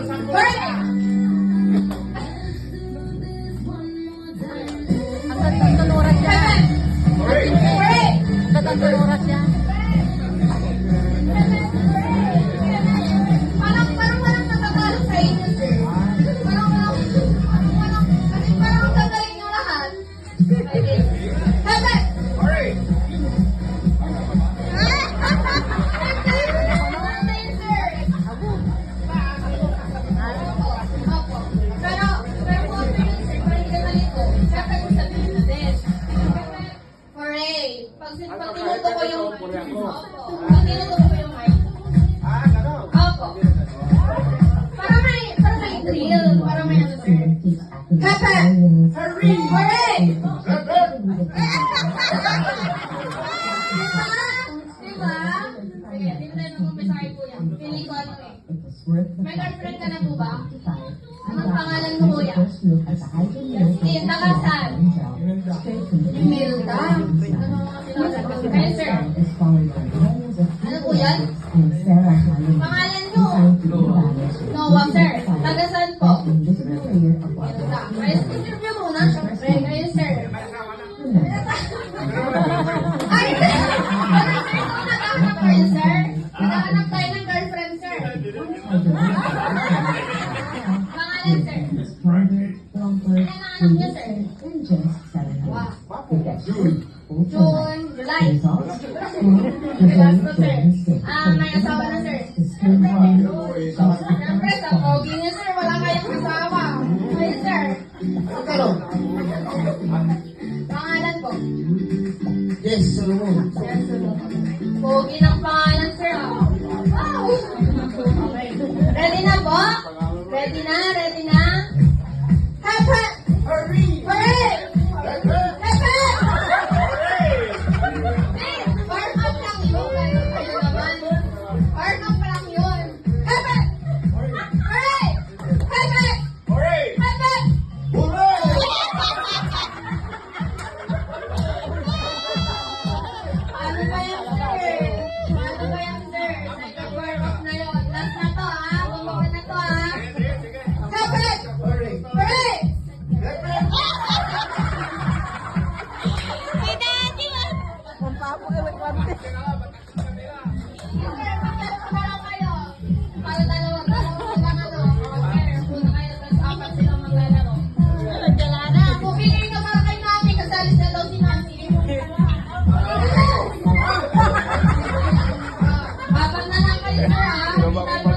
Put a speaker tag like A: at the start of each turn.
A: Correct!
B: Ang gandang oras siya.
A: Correct!
B: Ang gandang oras siya.
A: Parang walang natatalog sa inyo, sir. Parang ang gagaling nyo lahat. Okay. Correct! Pag tinuto ko yung pag tinuto ko yung mic. Opo. Para may drill. Para may ano, sir. Kata! Correct! Diba? Sige, di ba tayo nag-umpisahe po yan? Feeling ko ano eh. May girlfriend ka na po ba? Anong pangalan mo kuya? Tagasan. Imelda. Kayo, sir. Ano po yan? Pangalan nyo? Noah, sir. Tagasan po. Kayo, interview muna. Siyempre, kayo, sir. Ay, sir! Naghahanap kayo, sir? Naghahanap tayo ng girlfriend, sir. Pangalan, sir? Anak niyo, sir? Wow. June, July. Last po, sir. May asawa na, sir. Siyempre, sa pogi niyo, sir, wala kayong asawa. Kayo, sir. Pangalan po?
C: Yes, Solomon.
A: Pogi ng pangalan, sir. Wow! Okay. Ready na po? Ready na? Ready na? Hapa! Hurry! Hurry! Hapa! Warm up lang yun. Kayo naman. Warm up lang yun. Hapa! Hurry! Hapa! Hapa! Ano ba yan, sir? Ano ba yan, sir? Second warm up na yun. Last na to, ha? Bumaba na to, ha? Hapa! Hurry! Apat na lang kayo, sir, ha?